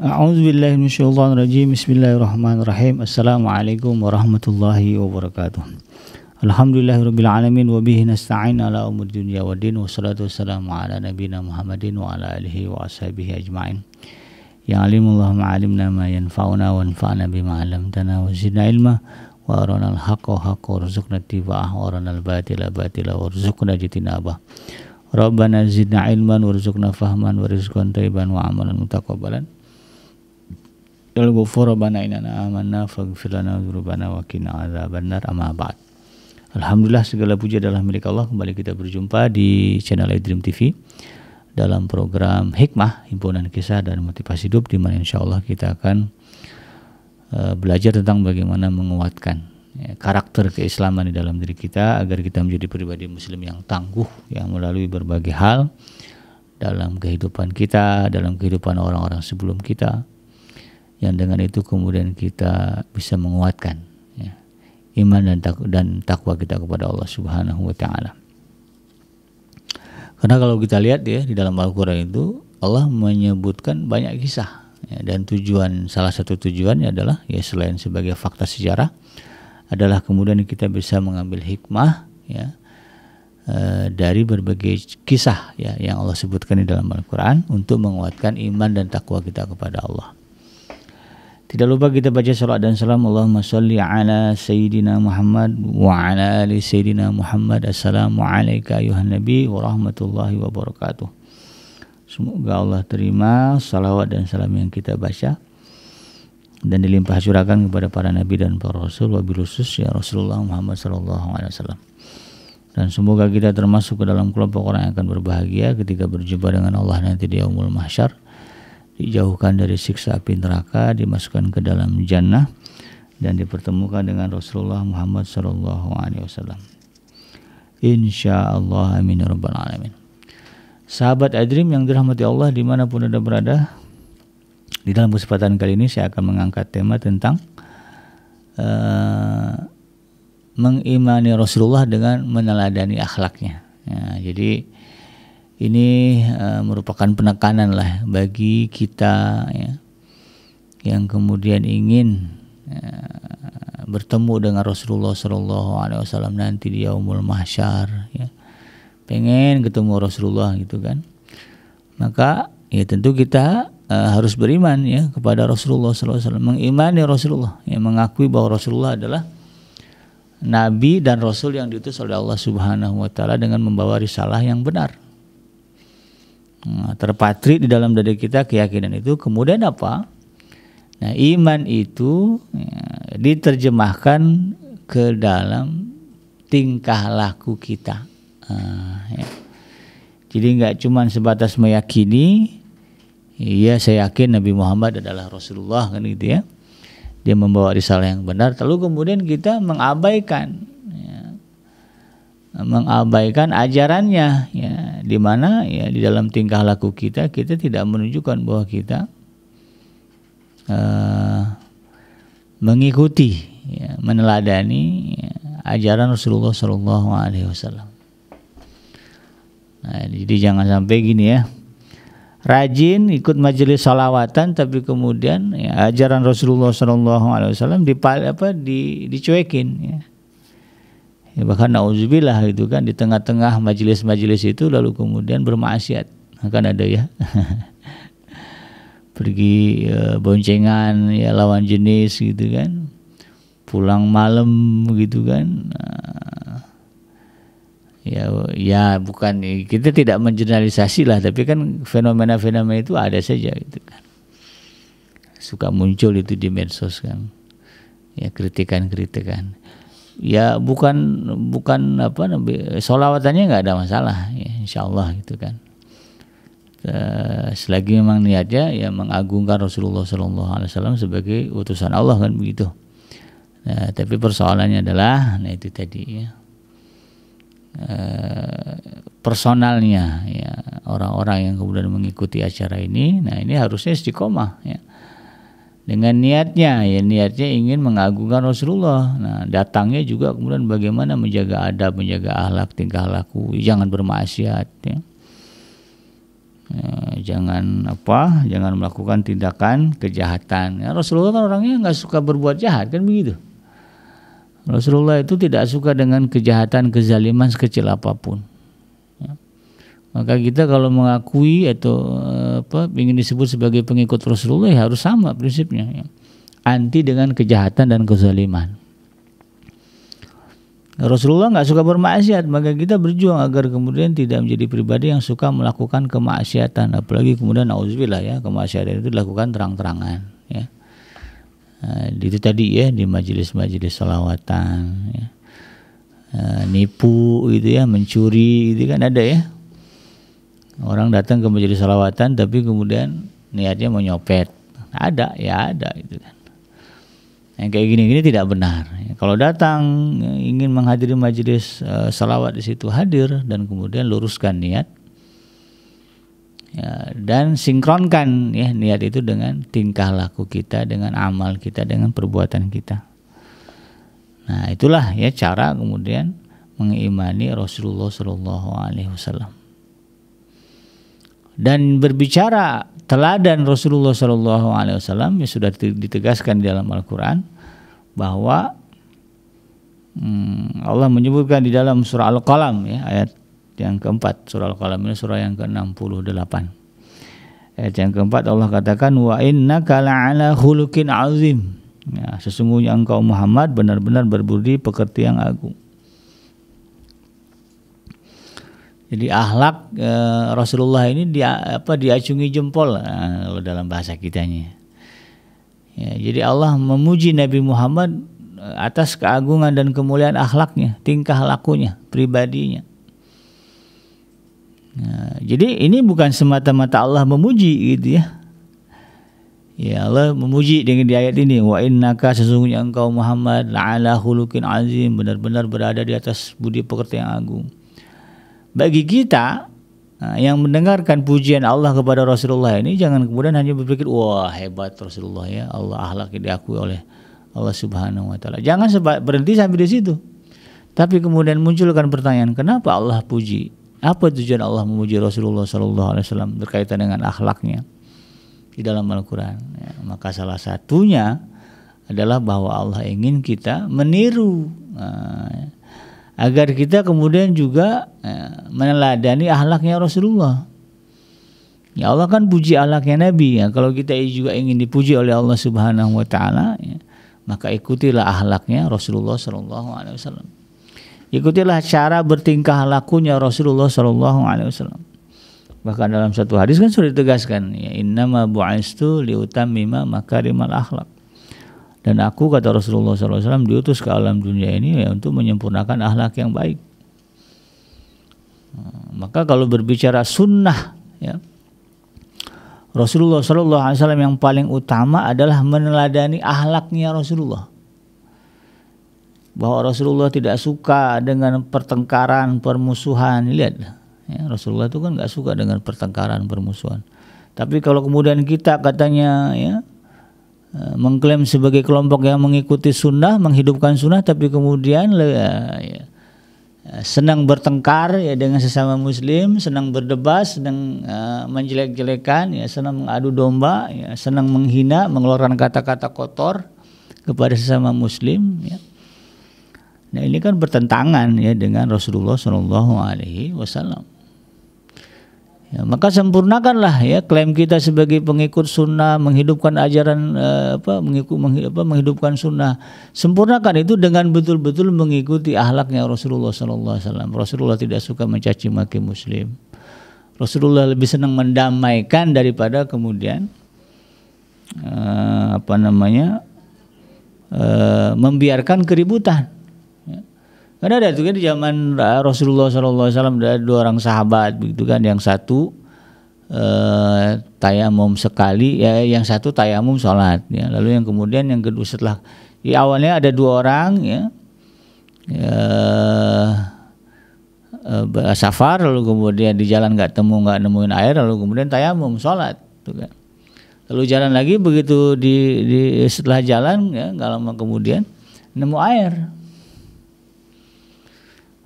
A'udzubillahi minasyaitonirrajim. Bismillahirrahmanirrahim. Assalamualaikum warahmatullahi wabarakatuh. Alhamdulillahirabbil alamin wa bihi nasta'in ala umuri dunya waddin wassalatu wassalamu ala nabiyyina Muhammadin wa ala alihi wa ashabihi ajmain. Ya alimullah ma'alimna ma yanfa'una wa anfa'na bima 'allamtana wa zidna ilma wa arana al-haqqa haqqa warzuqna ittiba'ah wa arana al-batila batila warzuqna ijtinabah. Rabbana zidna ilman warzuqna fahman wa rizqan thayyiban wa amalan mutaqabbalan. Al ghafur rabbana inna amanna faghfir lana dzunubana wa qina adzabannar. Amma ba'd. Alhamdulillah, segala puji adalah milik Allah. Kembali kita berjumpa di channel iDream TV dalam program Hikmah, Himpunan Kisah dan Motivasi Hidup, di mana insya Allah kita akan belajar tentang bagaimana menguatkan karakter keislaman di dalam diri kita agar kita menjadi pribadi muslim yang tangguh, yang melalui berbagai hal dalam kehidupan kita, dalam kehidupan orang-orang sebelum kita, yang dengan itu kemudian kita bisa menguatkan iman dan takwa kita kepada Allah Subhanahu wa Ta'ala. Karena kalau kita lihat ya, di dalam Al-Quran itu Allah menyebutkan banyak kisah dan salah satu tujuannya adalah ya, selain sebagai fakta sejarah, adalah kemudian kita bisa mengambil hikmah dari berbagai kisah yang Allah sebutkan di dalam Al-Quran untuk menguatkan iman dan takwa kita kepada Allah. Tidak lupa kita baca salawat dan salam. Allahumma sholli ala Sayyidina Muhammad wa ala ali Sayyidina Muhammad. Assalamu alayka ayuhan Nabi wa rahmatullahi wa barakatuh. Semoga Allah terima salawat dan salam yang kita baca dan dilimpah curahkan kepada para nabi dan para rasul, wabil khusus ya Rasulullah Muhammad sallallahu alaihi wasallam. Dan semoga kita termasuk ke dalam kelompok orang yang akan berbahagia ketika berjumpa dengan Allah nanti di yaumul mahsyar, dijauhkan dari siksa api neraka, dimasukkan ke dalam jannah, dan dipertemukan dengan Rasulullah Muhammad sallallahu alaihi wasallam. Insyaallah, amin ya rabbal alamin. Sahabat iDream yang dirahmati Allah dimanapun Anda berada, di dalam kesempatan kali ini saya akan mengangkat tema tentang mengimani Rasulullah dengan meneladani akhlaknya. Jadi ini merupakan penekanan lah bagi kita yang kemudian ingin bertemu dengan Rasulullah Sallallahu Alaihi Wasallam nanti di yaumul mahsyar, pengen ketemu Rasulullah gitu kan. Maka ya tentu kita harus beriman kepada Rasulullah Sallallahu Alaihi Wasallam, mengimani Rasulullah, mengakui bahwa Rasulullah adalah Nabi dan Rasul yang diutus oleh Allah Subhanahu Wa Taala dengan membawa risalah yang benar. Terpatri di dalam diri kita keyakinan itu. Kemudian apa? Nah, iman itu diterjemahkan ke dalam tingkah laku kita. Jadi nggak cuma sebatas meyakini, iya saya yakin Nabi Muhammad adalah Rasulullah kan gitu ya, dia membawa risalah yang benar, lalu kemudian kita mengabaikan ajarannya, di mana di dalam tingkah laku kita tidak menunjukkan bahwa kita mengikuti, meneladani ajaran Rasulullah Shallallahu Alaihi Wasallam. Nah, jadi jangan sampai gini ya, rajin ikut majelis salawatan tapi kemudian ajaran Rasulullah Shallallahu Alaihi Wasallam dicuekin. Bahkan nauzubillah itu kan, di tengah-tengah majelis-majelis itu lalu kemudian bermaksiat. Akan ada pergi boncengan lawan jenis gitu kan, pulang malam gitu kan. Bukan, kita tidak mengeneralisasi lah, tapi kan fenomena-fenomena itu ada saja gitu kan. Suka muncul itu di medsos kan. Kritikan-kritikan. Bukan sholawatannya nggak ada masalah, insyaallah gitu kan. Selagi memang niatnya mengagungkan Rasulullah Sallallahu Alaihi Wasallam sebagai utusan Allah kan begitu. Nah, tapi persoalannya adalah itu tadi personalnya orang-orang yang kemudian mengikuti acara ini. Nah, ini harusnya istiqomah dengan niatnya ingin mengagungkan Rasulullah. Nah, datangnya juga kemudian bagaimana menjaga adab, menjaga akhlak, tingkah laku, jangan bermaksiat Jangan melakukan tindakan kejahatan. Ya, Rasulullah kan orangnya nggak suka berbuat jahat, kan begitu. Rasulullah itu tidak suka dengan kejahatan, kezaliman sekecil apapun. Ya. Maka kita kalau mengakui atau ingin disebut sebagai pengikut Rasulullah ya harus sama prinsipnya, ya. Anti dengan kejahatan dan kezaliman. Rasulullah nggak suka bermaksiat, maka kita berjuang agar kemudian tidak menjadi pribadi yang suka melakukan kemaksiatan, apalagi kemudian nauzubillah ya, kemaksiatan itu dilakukan terang-terangan, ya. Itu tadi ya, di majelis-majelis sholawatan, ya. Nipu gitu ya, mencuri itu kan ada ya, orang datang ke majelis sholawatan tapi kemudian niatnya mau nyopet, ada gitu kan. Yang kayak gini-gini tidak benar. Kalau datang ingin menghadiri majelis salawat di situ, hadir dan kemudian luruskan niat, ya, dan sinkronkan ya niat itu dengan tingkah laku kita, dengan amal kita, dengan perbuatan kita. Nah itulah ya cara kemudian mengimani Rasulullah SAW. Dan berbicara teladan Rasulullah SAW ya sudah ditegaskan di dalam Al-Quran bahwa Allah menyebutkan di dalam surah Al-Qalam ya, ayat yang keempat. Surah Al-Qalam ini surah yang ke-68. Ayat yang keempat Allah katakan wa innaka la'ala khuluqin azim. Ya, sesungguhnya engkau Muhammad benar-benar berbudi pekerti yang agung. Jadi akhlak Rasulullah ini diacungi jempol kalau dalam bahasa kitanya. Ya, jadi Allah memuji Nabi Muhammad atas keagungan dan kemuliaan akhlaknya, tingkah lakunya, pribadinya. Nah, jadi ini bukan semata-mata Allah memuji gitu ya. Ya Allah memuji dengan di ayat ini, wa innaka sesungguhnya engkau Muhammad la'ala khuluqin azim, benar-benar berada di atas budi pekerti yang agung. Bagi kita yang mendengarkan pujian Allah kepada Rasulullah ini, jangan kemudian hanya berpikir wah hebat Rasulullah ya, Allah akhlaknya diakui oleh Allah Subhanahu wa taala. Jangan berhenti sampai di situ. Tapi kemudian munculkan pertanyaan, kenapa Allah puji? Apa tujuan Allah memuji Rasulullah SAW berkaitan dengan akhlaknya di dalam Al-Quran? Ya, maka salah satunya adalah bahwa Allah ingin kita meniru. Agar kita kemudian juga meneladani akhlaknya Rasulullah. Ya Allah kan puji akhlaknya Nabi ya. Kalau kita juga ingin dipuji oleh Allah Subhanahu wa taala ya, maka ikutilah akhlaknya Rasulullah SAW. Ikutilah cara bertingkah lakunya Rasulullah SAW. Bahkan dalam satu hadis kan sudah ditegaskan ya, innama bu'istu liutammima makarimal akhlak. Dan aku kata Rasulullah SAW diutus ke alam dunia ini ya untuk menyempurnakan akhlak yang baik. Maka kalau berbicara sunnah ya, Rasulullah SAW yang paling utama adalah meneladani akhlaknya Rasulullah. Bahwa Rasulullah tidak suka dengan pertengkaran, permusuhan. Lihat ya, Rasulullah itu kan gak suka dengan pertengkaran, permusuhan. Tapi kalau kemudian kita katanya ya mengklaim sebagai kelompok yang mengikuti sunnah, menghidupkan sunnah, tapi kemudian senang bertengkar ya dengan sesama muslim, senang berdebat, senang menjelek-jelekan, ya senang mengadu domba, ya senang menghina, mengeluarkan kata-kata kotor kepada sesama muslim ya. Nah ini kan bertentangan ya dengan Rasulullah SAW. Ya, maka sempurnakanlah ya klaim kita sebagai pengikut sunnah, menghidupkan ajaran menghidupkan sunnah. Sempurnakan itu dengan betul-betul mengikuti akhlaknya Rasulullah SAW. Rasulullah tidak suka mencaci maki muslim. Rasulullah lebih senang mendamaikan daripada kemudian membiarkan keributan. Karena ada itu kan di zaman Rasulullah SAW ada dua orang sahabat begitu kan, yang satu tayamum sekali ya, yang satu tayamum sholat ya. Lalu yang kemudian yang kedua setelah awalnya ada dua orang ya, safar, lalu kemudian di jalan nggak nemuin air, lalu kemudian tayamum sholat gitu kan. Lalu jalan lagi, begitu di setelah jalan ya nggak lama kemudian nemu air.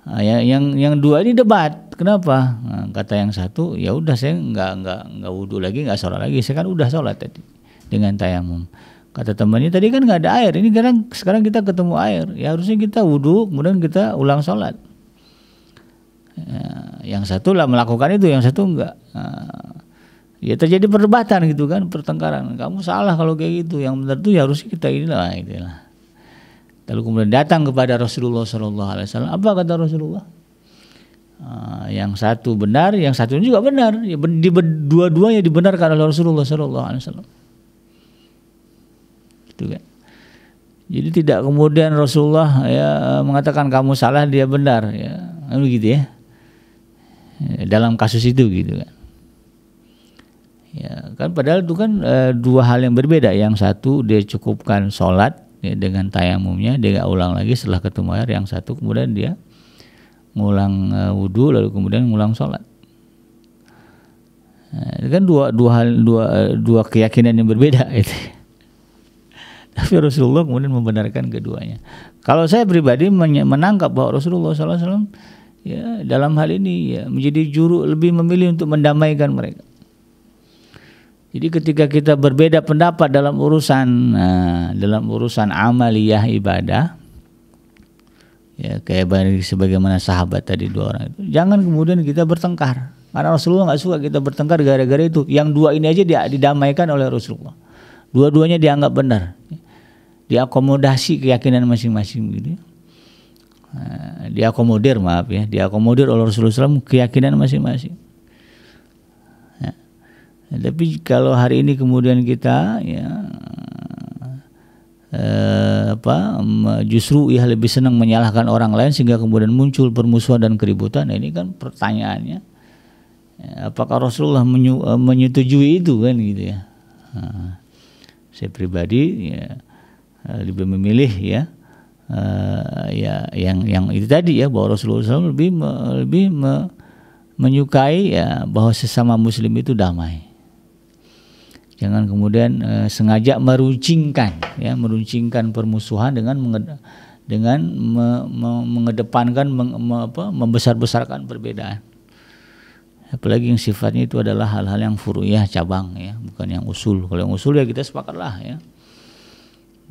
Nah, yang dua ini debat. Kenapa? Nah, kata yang satu, ya udah saya nggak wudu lagi, nggak sholat lagi. Saya kan udah sholat tadi dengan tayamum. Kata temannya tadi kan nggak ada air. Ini sekarang kita ketemu air. Ya harusnya kita wudu, kemudian kita ulang sholat. Ya, yang satu lah melakukan itu, yang satu enggak. Ya terjadi perdebatan gitu kan, pertengkaran. Kamu salah kalau kayak gitu. Yang benar tuh ya harusnya kita inilah. Lalu kemudian datang kepada Rasulullah SAW. Apa kata Rasulullah? Yang satu benar, yang satu juga benar. Ya, dua-duanya dibenarkan oleh Rasulullah SAW. Gitu kan. Jadi tidak kemudian Rasulullah ya mengatakan kamu salah, dia benar. Ya, begitu ya. Dalam kasus itu gitu kan. Ya kan padahal itu kan dua hal yang berbeda. Yang satu dia cukupkan sholat ya, dengan tayamumnya, dia nggak ulang lagi setelah ketemu air. Yang satu kemudian dia ngulang wudu lalu kemudian ngulang sholat. Itu kan dua keyakinan yang berbeda itu. Tapi Rasulullah kemudian membenarkan keduanya. Kalau saya pribadi menangkap bahwa Rasulullah SAW ya dalam hal ini ya menjadi lebih memilih untuk mendamaikan mereka. Jadi ketika kita berbeda pendapat dalam urusan amaliyah ibadah, ya kayak sebagaimana sahabat tadi dua orang itu, jangan kemudian kita bertengkar. Karena Rasulullah nggak suka kita bertengkar gara-gara itu. Yang dua ini aja didamaikan oleh Rasulullah. Dua-duanya dianggap benar, diakomodasi keyakinan masing-masing gitu. Diakomodir oleh Rasulullah SAW keyakinan masing-masing. Tapi kalau hari ini kemudian kita justru ya lebih senang menyalahkan orang lain sehingga kemudian muncul permusuhan dan keributan. Nah, ini kan pertanyaannya, apakah Rasulullah menyetujui itu kan gitu ya? Saya pribadi ya lebih memilih yang itu tadi ya, bahwa Rasulullah SAW lebih menyukai ya bahwa sesama Muslim itu damai. Jangan kemudian sengaja meruncingkan permusuhan dengan mengedepankan membesar-besarkan perbedaan. Apalagi yang sifatnya itu adalah hal-hal yang furu'iyah, cabang ya, bukan yang usul. Kalau yang usul ya kita sepakatlah ya.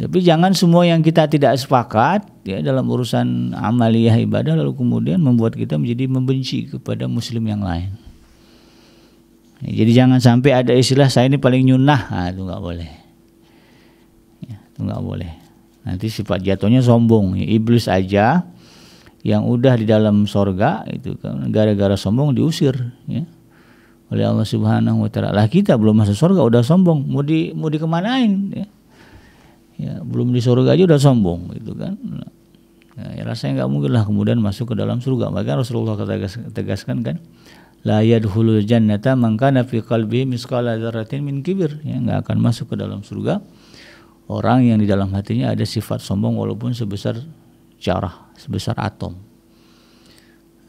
Tapi jangan semua yang kita tidak sepakat ya dalam urusan amaliyah ibadah lalu kemudian membuat kita menjadi membenci kepada muslim yang lain. Jadi jangan sampai ada istilah saya ini paling nyunah, itu nggak boleh. Ya, itu nggak boleh. Nanti sifat jatuhnya sombong. Ya, iblis aja yang udah di dalam sorga itu kan gara-gara sombong diusir ya, oleh Allah Subhanahu Wa Taala. Lah kita belum masuk sorga udah sombong, mau dikemanain? Ya. Ya, belum di surga aja udah sombong gitu kan. Nah, ya rasanya nggak mungkin lah kemudian masuk ke dalam surga. Maka Rasulullah tegaskan kan, la yadkhulul jannata man kana fi qalbihi misqala dzarratin min kibir. Ya, nggak akan masuk ke dalam surga orang yang di dalam hatinya ada sifat sombong walaupun sebesar zarah, sebesar atom.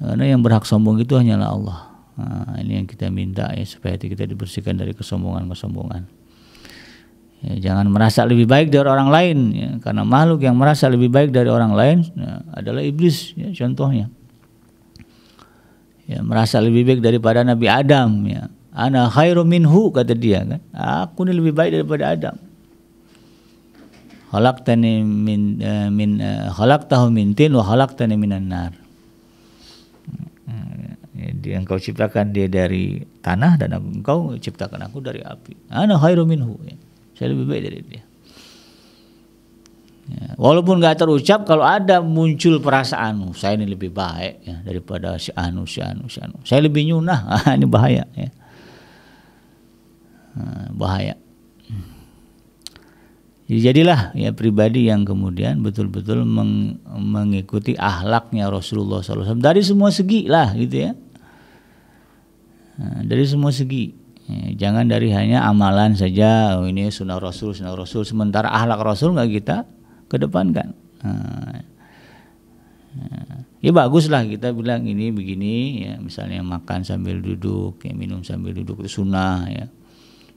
Karena yang berhak sombong itu hanyalah Allah. Nah, ini yang kita minta ya, supaya hati kita dibersihkan dari kesombongan-kesombongan. Ya, jangan merasa lebih baik dari orang lain ya, karena makhluk yang merasa lebih baik dari orang lain ya, adalah iblis ya, contohnya. Ya, merasa lebih baik daripada Nabi Adam ya. Ana khairu minhu, kata dia kan. Aku ini lebih baik daripada Adam. Khalaqtani khalaqtahu min tin wa khalaqtani minan nar. Ya, engkau ciptakan dia dari tanah dan engkau ciptakan aku dari api. Ana khairu minhu ya. Saya lebih baik dari dia. Ya, walaupun nggak terucap, kalau ada muncul perasaan saya ini lebih baik ya daripada si anu. Saya lebih nyunah, ini bahaya ya. Bahaya. Jadilah ya pribadi yang kemudian betul-betul mengikuti akhlaknya Rasulullah SAW dari semua segi lah gitu ya. Dari semua segi. Ya, jangan dari hanya amalan saja, ini sunnah Rasul, sementara akhlak Rasul nggak kita kedepankan. Ya baguslah kita bilang ini begini ya, misalnya makan sambil duduk, ya, minum sambil duduk itu sunnah ya,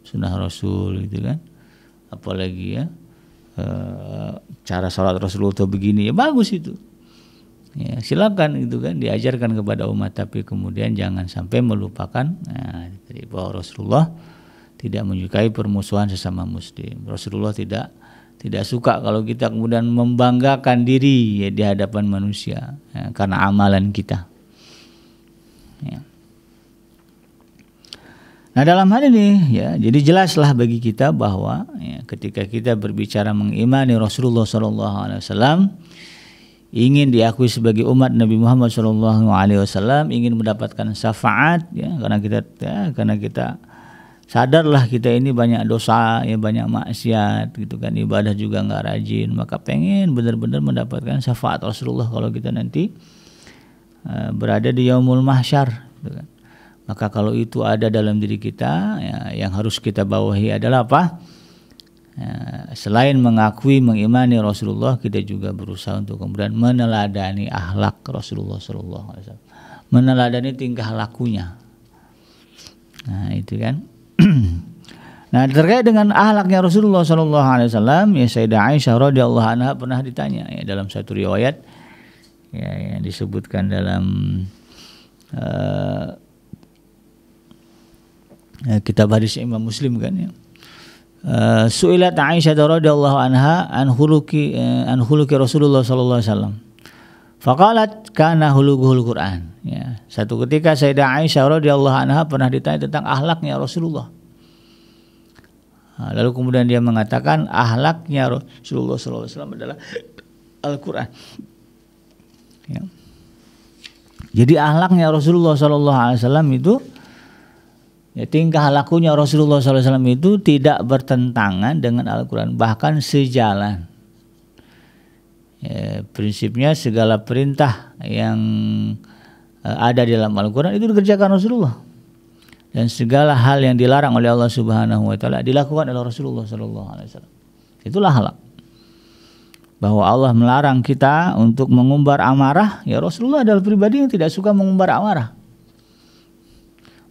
sunnah Rasul gitu kan. Apalagi ya cara sholat Rasulullah itu begini ya bagus itu. Ya, silakan gitu kan, diajarkan kepada umat, tapi kemudian jangan sampai melupakan bahwa Rasulullah tidak menyukai permusuhan sesama muslim. Rasulullah tidak suka kalau kita kemudian membanggakan diri ya, di hadapan manusia ya, karena amalan kita. Ya. Nah dalam hal ini ya, jadi jelaslah bagi kita bahwa ya, ketika kita berbicara mengimani Rasulullah SAW, ingin diakui sebagai umat Nabi Muhammad SAW, ingin mendapatkan syafaat ya, karena kita sadarlah kita ini banyak dosa ya, banyak maksiat gitu kan, ibadah juga nggak rajin, maka pengen benar-benar mendapatkan syafaat Rasulullah kalau kita nanti berada di yaumul mahsyar gitu kan. Maka kalau itu ada dalam diri kita ya, yang harus kita bawahi adalah apa? Ya, selain mengakui mengimani Rasulullah, kita juga berusaha untuk kemudian meneladani akhlak Rasulullah SAW, meneladani tingkah lakunya. Nah itu kan. Nah terkait dengan akhlaknya Rasulullah SAW, ya Sayyidah Aisyah radhiyallahu anha pernah ditanya ya, dalam satu riwayat ya, yang disebutkan dalam kitab hadis Imam Muslim kan ya. Su'ilat Aisyah radhiyallahu anha an khuluqi Rasulullah sallallahu alaihi wasallam. Faqalat kana khuluquhul Quran. Ya, satu ketika Sayyidah Aisyah radhiyallahu anha pernah ditanya tentang akhlaknya Rasulullah. Lalu kemudian dia mengatakan akhlaknya Rasulullah sallallahu alaihi wasallam adalah Al-Qur'an. Ya. Jadi akhlaknya Rasulullah sallallahu alaihi wasallam itu ya, tingkah lakunya Rasulullah SAW itu tidak bertentangan dengan Al-Quran, bahkan sejalan. Ya, prinsipnya segala perintah yang ada di dalam Al-Quran itu dikerjakan Rasulullah, dan segala hal yang dilarang oleh Allah Subhanahu Wa Taala dilakukan oleh Rasulullah SAW. Itulah akhlak. Bahwa Allah melarang kita untuk mengumbar amarah, ya Rasulullah adalah pribadi yang tidak suka mengumbar amarah.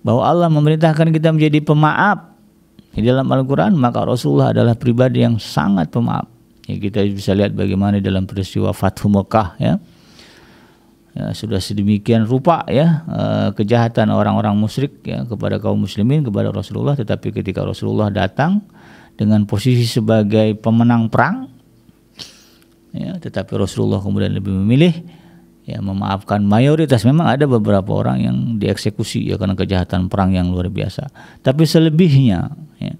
Bahwa Allah memerintahkan kita menjadi pemaaf di dalam Al-Quran, maka Rasulullah adalah pribadi yang sangat pemaaf. Ya, kita bisa lihat bagaimana dalam peristiwa Fathu Mekah ya. Ya, sudah sedemikian rupa ya kejahatan orang-orang musyrik ya, kepada kaum muslimin, kepada Rasulullah, tetapi ketika Rasulullah datang dengan posisi sebagai pemenang perang ya, tetapi Rasulullah kemudian lebih memilih ya memaafkan mayoritas. Memang ada beberapa orang yang dieksekusi ya karena kejahatan perang yang luar biasa, tapi selebihnya ya,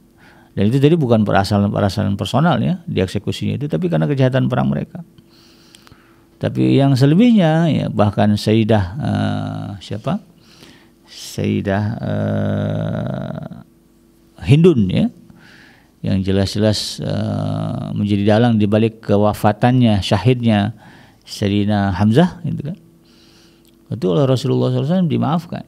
dan itu tadi bukan perasaan personal ya dieksekusinya itu, tapi karena kejahatan perang mereka. Tapi yang selebihnya ya, bahkan Sayyidah Hindun ya, yang jelas-jelas menjadi dalang di balik kewafatannya, syahidnya Sayyidina Hamzah itu kan, itu oleh Rasulullah SAW dimaafkan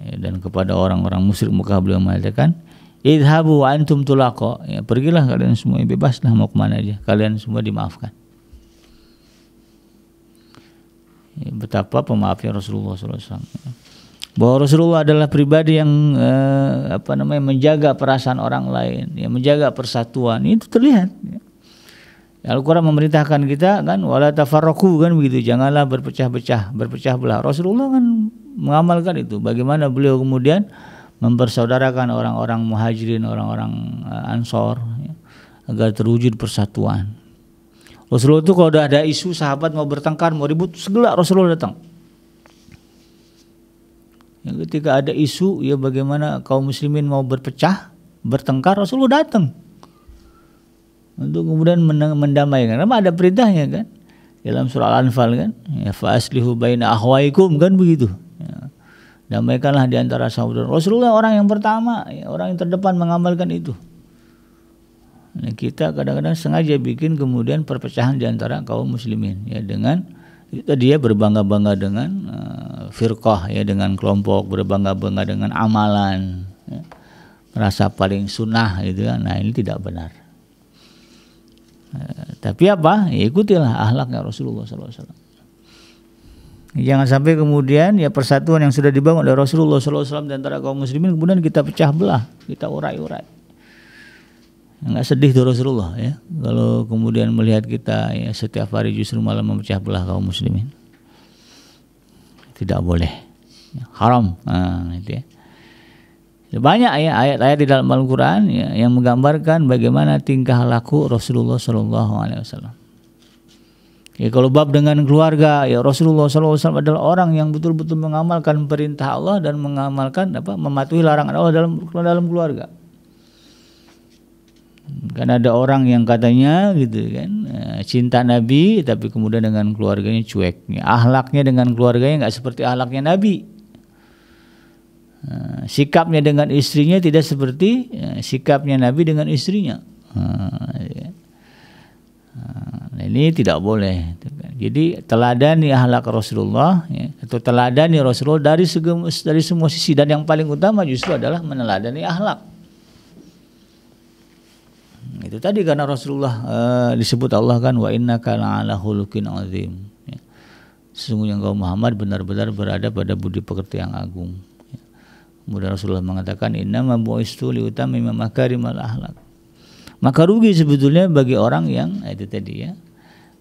ya, dan kepada orang-orang musyrik Mekah beliau mengatakan idhabu wa antum tulaqa ya, pergilah kalian semua, bebaslah mau kemana aja, kalian semua dimaafkan. Ya, betapa pemaafnya Rasulullah SAW, bahwa Rasulullah adalah pribadi yang menjaga perasaan orang lain ya, menjaga persatuan, itu terlihat ya. Al-Quran memerintahkan kita kan wala tafarraqu kan begitu, janganlah berpecah belah. Rasulullah kan mengamalkan itu. Bagaimana beliau kemudian mempersaudarakan orang-orang muhajirin, orang-orang ansor ya, agar terwujud persatuan. Rasulullah itu kalau udah ada isu sahabat mau bertengkar, mau ribut, segera Rasulullah datang. Ya, ketika ada isu ya bagaimana kaum muslimin mau bertengkar, Rasulullah datang untuk kemudian mendamaikan. Karena ada perintahnya kan dalam surah Al-Anfal kan, ya fa aslihu baina akhwaikum kan begitu ya, damaikanlah di antara saudara. Rasulullah orang yang pertama ya, orang yang terdepan mengamalkan itu. Nah, kita kadang-kadang sengaja bikin kemudian perpecahan di antara kaum muslimin ya, dengan dia berbangga-bangga dengan firqah ya, dengan kelompok, berbangga-bangga dengan amalan ya, merasa paling sunnah gitu kan. Nah ini tidak benar. Tapi apa? Ya, ikutilah akhlaknya Rasulullah SAW. Jangan sampai kemudian ya persatuan yang sudah dibangun oleh Rasulullah SAW di antara kaum muslimin kemudian kita pecah belah, kita urai-urai. Enggak sedih tuh Rasulullah ya kalau kemudian melihat kita ya setiap hari justru malah memecah belah kaum muslimin. Tidak boleh. Haram. Itu ya. Banyak ya ayat-ayat di dalam Al-Qur'an ya, yang menggambarkan bagaimana tingkah laku Rasulullah SAW. Ya, kalau bab dengan keluarga, ya Rasulullah SAW adalah orang yang betul-betul mengamalkan perintah Allah dan mengamalkan mematuhi larangan Allah dalam keluarga. Kan ada orang yang katanya gitu kan cinta Nabi tapi kemudian dengan keluarganya cuek. Akhlaknya dengan keluarganya enggak seperti akhlaknya Nabi. Sikapnya dengan istrinya tidak seperti sikapnya Nabi dengan istrinya. Nah, ini tidak boleh. Jadi teladani akhlak Rasulullah ya, atau teladani Rasulullah dari semua sisi, dan yang paling utama justru adalah meneladani akhlak. Itu tadi karena Rasulullah disebut Allah kan wa innaka la'ala khuluqin azim. Ya. Sesungguhnya engkau Muhammad benar-benar berada pada budi pekerti yang agung. Ya. Kemudian Rasulullah mengatakan innama bu'istu liutammima makarimal akhlak. Maka rugi sebetulnya bagi orang yang itu tadi ya,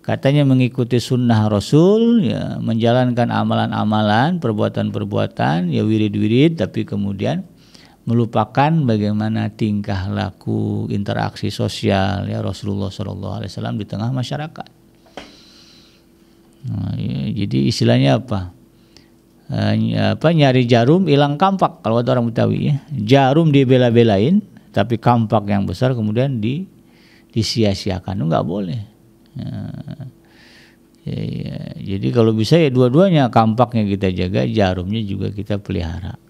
katanya mengikuti sunnah Rasul ya, menjalankan amalan-amalan, perbuatan-perbuatan ya, wirid-wirid, tapi kemudian melupakan bagaimana tingkah laku interaksi sosial ya Rasulullah SAW di tengah masyarakat. Nah, ya, jadi istilahnya apa? Nyari jarum hilang kampak kalau kata orang Betawi ya. Jarum dibela-belain tapi kampak yang besar kemudian disia-siakan. Itu enggak boleh. Ya, jadi kalau bisa ya dua-duanya, kampaknya kita jaga, jarumnya juga kita pelihara.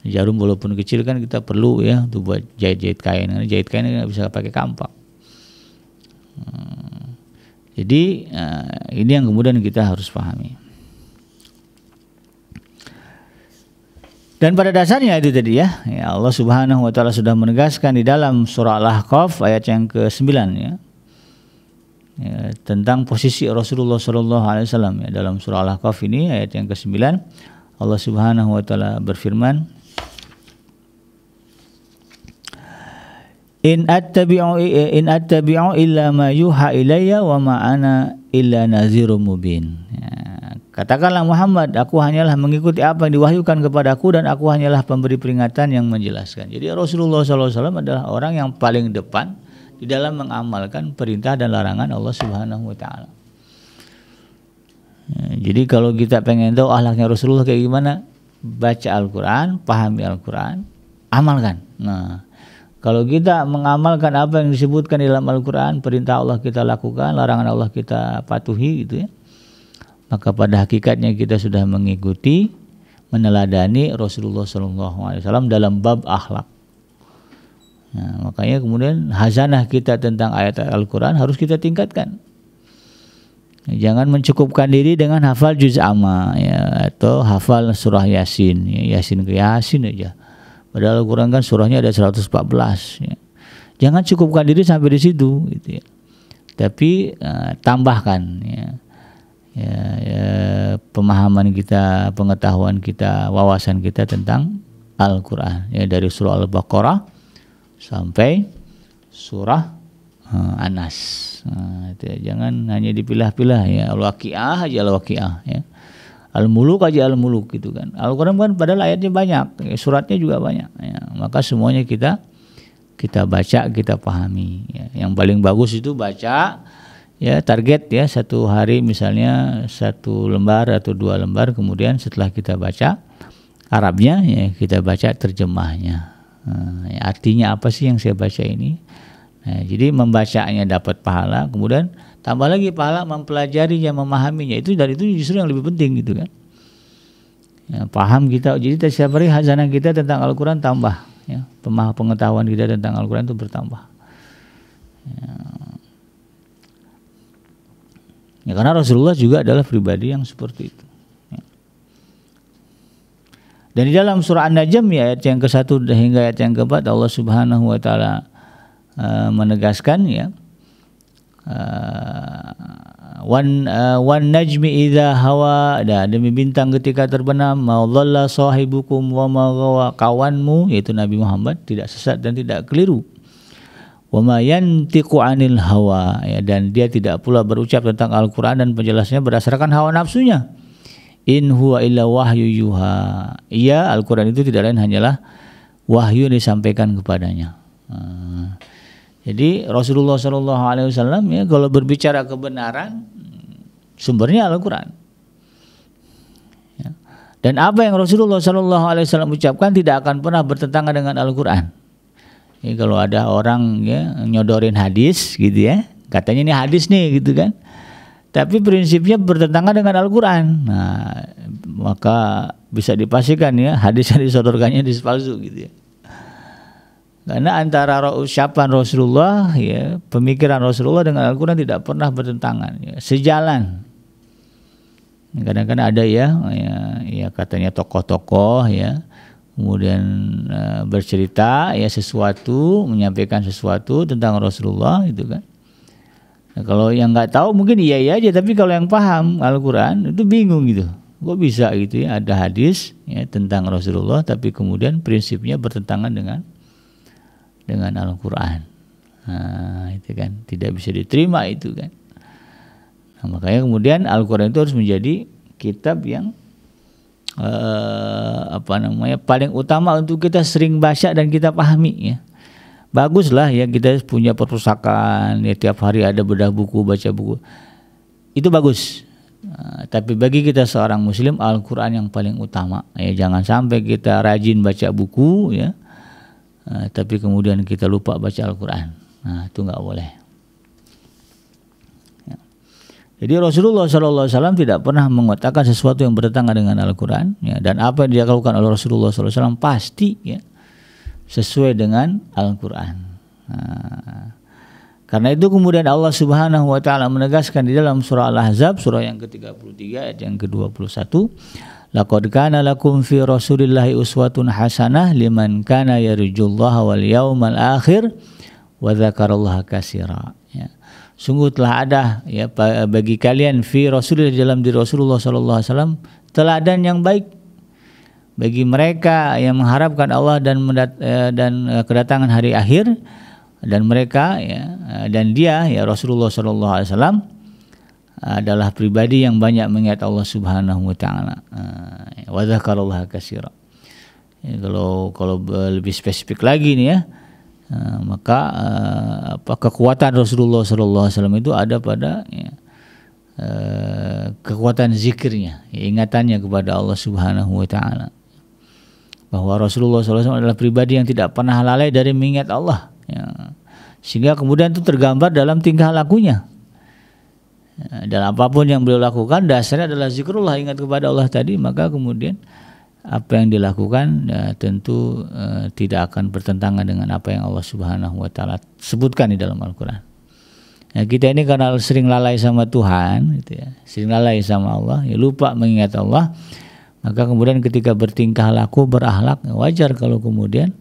Jarum walaupun kecil kan kita perlu ya untuk buat jahit-jahit kain. Karena jahit kain nggak bisa pakai kampak. Jadi ini yang kemudian kita harus pahami. Dan pada dasarnya itu tadi ya, Allah Subhanahu wa taala sudah menegaskan di dalam surah Al-Ahqaf ayat yang ke-9 ya. Tentang posisi Rasulullah sallallahu alaihi wasallam ya, dalam surah Al-Ahqaf ini ayat yang ke-9 Allah Subhanahu wa taala berfirman, In attabi'u illa ma yuha ilayya wa ma ana illa nazirum mubin. Ya, katakanlah Muhammad, aku hanyalah mengikuti apa yang diwahyukan kepadaku dan aku hanyalah pemberi peringatan yang menjelaskan. Jadi Rasulullah SAW adalah orang yang paling depan di dalam mengamalkan perintah dan larangan Allah Subhanahu wa taala. Ya, jadi kalau kita pengen tahu akhlaknya Rasulullah kayak gimana, baca Al-Qur'an, pahami Al-Qur'an, amalkan. Nah, kalau kita mengamalkan apa yang disebutkan di dalam Al-Quran, perintah Allah kita lakukan, larangan Allah kita patuhi gitu ya, maka pada hakikatnya kita sudah mengikuti, meneladani Rasulullah SAW dalam bab akhlak. Nah, makanya kemudian hazanah kita tentang ayat Al-Quran harus kita tingkatkan. Jangan mencukupkan diri dengan hafal juz amma ya, atau hafal surah Yasin, ya, Yasin ke Yasin aja. Padahal Al-Quran kan surahnya ada 114 ya. Jangan cukupkan diri sampai di situ gitu ya. Tapi tambahkan ya, pemahaman kita, pengetahuan kita, wawasan kita tentang Al-Quran ya, dari surah Al-Baqarah sampai surah An-Nas. Itu ya. Jangan hanya dipilah-pilah ya, Al-Waqiah aja Al-Waqiah ya. Al-Muluk aja Al-Muluk gitu kan. Al-Quran kan padahal ayatnya banyak, suratnya juga banyak ya. Maka semuanya kita baca, kita pahami ya. Yang paling bagus itu baca ya, target ya, satu hari misalnya 1 lembar atau 2 lembar, kemudian setelah kita baca Arabnya ya, kita baca terjemahnya. Ya, artinya apa sih yang saya baca ini? Nah, jadi membacanya dapat pahala, kemudian tambah lagi pahala mempelajarinya, memahaminya. Itu dari itu justru yang lebih penting gitu kan. Ya, paham kita. Jadi setiap hari hazanah kita tentang Al-Quran tambah ya, pengetahuan kita tentang Al-Quran itu bertambah ya, karena Rasulullah juga adalah pribadi yang seperti itu ya. Dan di dalam surah An-Najm ya, ayat yang ke-1 hingga ayat yang ke-4 Allah Subhanahu wa taala menegaskan ya, wan najmi idza hawa, demi bintang ketika terbenam, ma dhalla sahibukum wa ma ghawa, kawanmu yaitu Nabi Muhammad tidak sesat dan tidak keliru. wa ma yantiqu 'anil hawa, ya, dan dia tidak pula berucap tentang Al-Qur'an dan penjelasannya berdasarkan hawa nafsunya. In huwa illa wahyu yuha. Iya, Al-Qur'an itu tidak lain hanyalah wahyu yang disampaikan kepadanya. Jadi Rasulullah SAW ya kalau berbicara kebenaran sumbernya Al-Qur'an. Ya. Dan apa yang Rasulullah SAW ucapkan tidak akan pernah bertentangan dengan Al-Qur'an. Ya, kalau ada orang ya nyodorin hadis gitu ya, katanya ini hadis nih gitu kan, tapi prinsipnya bertentangan dengan Al-Qur'an, nah maka bisa dipastikan ya hadis yang disodorkannya hadis palsu gitu ya. Karena antara ucapan Rasulullah ya, pemikiran Rasulullah dengan Al-Qur'an tidak pernah bertentangan ya, sejalan. Kadang-kadang ada ya katanya tokoh-tokoh ya kemudian bercerita ya sesuatu, menyampaikan sesuatu tentang Rasulullah itu kan. Nah, kalau yang nggak tahu mungkin iya aja, tapi kalau yang paham Al-Qur'an itu bingung gitu. Kok bisa gitu ya, ada hadis ya tentang Rasulullah tapi kemudian prinsipnya bertentangan dengan Al-Qur'an. Nah, itu kan tidak bisa diterima itu kan. Nah, makanya kemudian Al-Qur'an itu harus menjadi kitab yang paling utama untuk kita sering baca dan kita pahami ya. Baguslah ya kita punya perpustakaan ya, tiap hari ada bedah buku, baca buku. Itu bagus. Tapi bagi kita seorang muslim Al-Qur'an yang paling utama. Ya, jangan sampai kita rajin baca buku ya. Tapi kemudian kita lupa baca Al-Qur'an. Nah, itu enggak boleh. Jadi Rasulullah SAW tidak pernah mengatakan sesuatu yang bertentangan dengan Al-Quran ya, dan apa yang dia lakukan oleh Rasulullah SAW pasti ya, sesuai dengan Al-Quran. Nah, karena itu kemudian Allah Subhanahu Wa Taala menegaskan di dalam surah Al-Ahzab surah yang ke-33 ayat yang ke-21, laqad kana lakum fi Rasulillahi uswatun hasanah liman kana yarjullaha wal yawmal akhir wa dzakarallaha katsira. Ya. Sungguh telah ada ya bagi kalian fi Rasulillah dalam diri Rasulullah SAW teladan yang baik bagi mereka yang mengharapkan Allah dan kedatangan hari akhir, dan mereka ya dan dia ya Rasulullah SAW adalah pribadi yang banyak mengingat Allah Subhanahu Wa Taala. Wa dzakarallaha katsira. Ya, kalau lebih spesifik lagi nih ya. Maka kekuatan Rasulullah SAW itu ada pada kekuatan zikirnya, ingatannya kepada Allah Subhanahu Wa Taala, bahwa Rasulullah SAW adalah pribadi yang tidak pernah lalai dari mengingat Allah ya. Sehingga kemudian itu tergambar dalam tingkah lakunya ya, dalam apapun yang beliau lakukan dasarnya adalah zikrullah, ingat kepada Allah tadi. Maka kemudian apa yang dilakukan ya, tentu tidak akan bertentangan dengan apa yang Allah Subhanahu Wa Taala sebutkan di dalam Al-Quran. Ya, kita ini karena sering lalai sama Tuhan, gitu ya, sering lalai sama Allah, ya, lupa mengingat Allah, maka kemudian ketika bertingkah laku, berakhlak, wajar kalau kemudian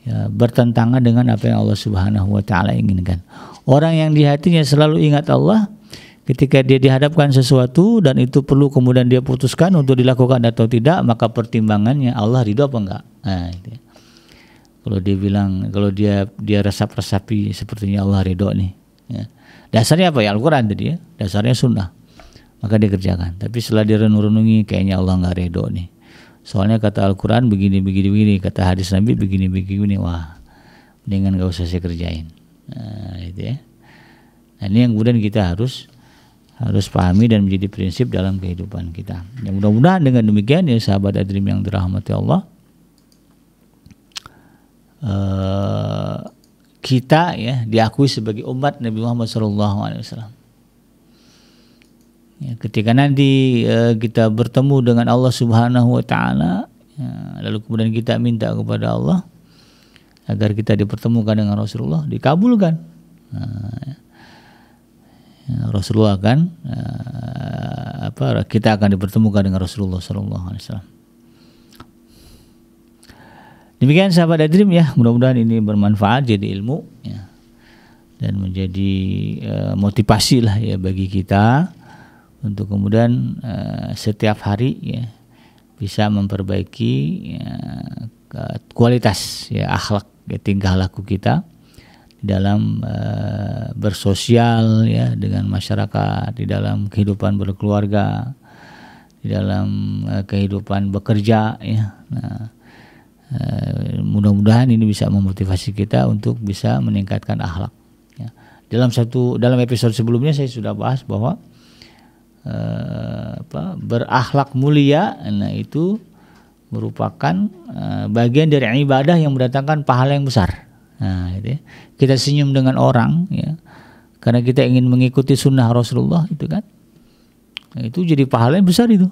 ya, bertentangan dengan apa yang Allah Subhanahu Wa Taala inginkan. Orang yang di hatinya selalu ingat Allah, ketika dia dihadapkan sesuatu dan itu perlu kemudian dia putuskan untuk dilakukan atau tidak, maka pertimbangannya Allah ridho apa enggak. Nah, itu. Kalau dia bilang, kalau dia resap-resapi sepertinya Allah ridho nih. Ya. Dasarnya apa ya? Al-Quran tadi ya. Dasarnya sunnah. Maka dia kerjakan. Tapi setelah dia renungi kayaknya Allah enggak ridho nih. Soalnya kata Al-Quran begini, kata hadis Nabi begini. Wah, mendingan enggak usah saya kerjain. Nah, itu ya. Nah, ini yang kemudian kita harus pahami dan menjadi prinsip dalam kehidupan kita. Ya, mudah-mudahan dengan demikian ya sahabat Adrim yang dirahmati Allah, kita ya diakui sebagai umat Nabi Muhammad SAW. Ya, ketika nanti kita bertemu dengan Allah Subhanahu Wa Taala, ya, lalu kemudian kita minta kepada Allah agar kita dipertemukan dengan Rasulullah, dikabulkan. Nah, ya. Rasulullah akan kita akan dipertemukan dengan Rasulullah SAW. Demikian sahabat Adrim ya, mudah-mudahan ini bermanfaat jadi ilmu ya, dan menjadi motivasi lah ya bagi kita untuk kemudian setiap hari ya bisa memperbaiki ya, kualitas ya akhlak ya, tingkah laku kita dalam bersosial ya dengan masyarakat, di dalam kehidupan berkeluarga, di dalam kehidupan bekerja ya. Nah, mudah-mudahan ini bisa memotivasi kita untuk bisa meningkatkan akhlak ya. Dalam episode sebelumnya saya sudah bahas bahwa berakhlak mulia, nah itu merupakan bagian dari ibadah yang mendatangkan pahala yang besar. Nah, gitu ya. Kita senyum dengan orang ya, karena kita ingin mengikuti sunnah Rasulullah itu kan, nah, itu jadi pahala yang besar itu.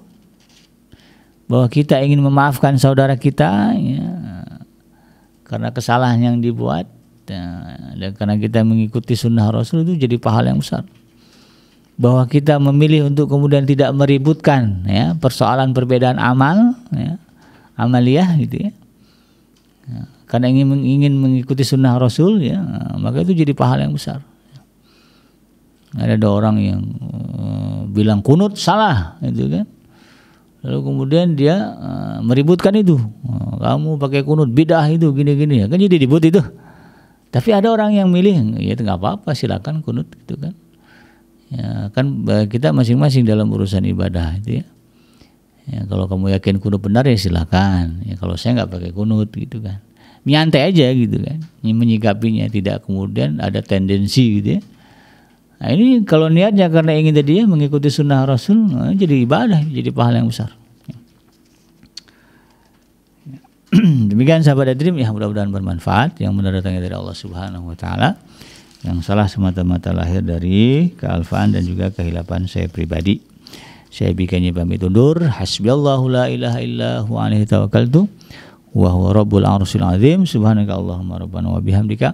Bahwa kita ingin memaafkan saudara kita ya, karena kesalahan yang dibuat ya, dan karena kita mengikuti sunnah Rasul, itu jadi pahala yang besar. Bahwa kita memilih untuk kemudian tidak meributkan ya persoalan perbedaan amal ya, amaliyah gitu ya. Karena ingin mengikuti sunnah Rasul ya, maka itu jadi pahala yang besar. Ada orang yang bilang kunut salah itu kan, lalu kemudian dia meributkan itu, kamu pakai kunut bidah itu gini-gini ya kan, jadi ribut itu. Tapi ada orang yang milih ya nggak apa-apa, silakan kunut gitu kan. Ya kan kita masing-masing dalam urusan ibadah itu ya. Ya kalau kamu yakin kunut benar ya silakan. Ya kalau saya nggak pakai kunut gitu kan. Nyantai aja gitu kan, menyikapinya, tidak kemudian ada tendensi gitu ya. Nah ini kalau niatnya karena ingin tadi ya mengikuti sunnah Rasul, nah, jadi ibadah, jadi pahala yang besar. Demikian sahabat Dream ya, mudah-mudahan bermanfaat. Yang benar datangnya dari Allah Subhanahu Wa Taala, yang salah semata-mata lahir dari kealfaan dan juga kehilapan saya pribadi. Saya bikinnya pamit undur. Hasbiyallahu la ilaha illahu alaihi tawakkaltu wa huwa rabbul arsyil azim. Subhanaka Allahumma rabbana wa bihamdika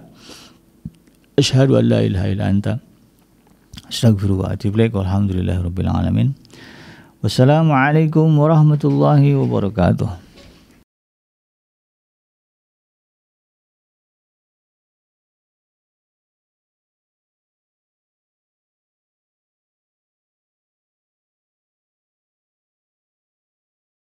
asyhadu an la ilaha illa anta astaghfiruka wa atubu ilaik. Walhamdulillahirabbil alamin. Wassalamualaikum warahmatullahi wabarakatuh.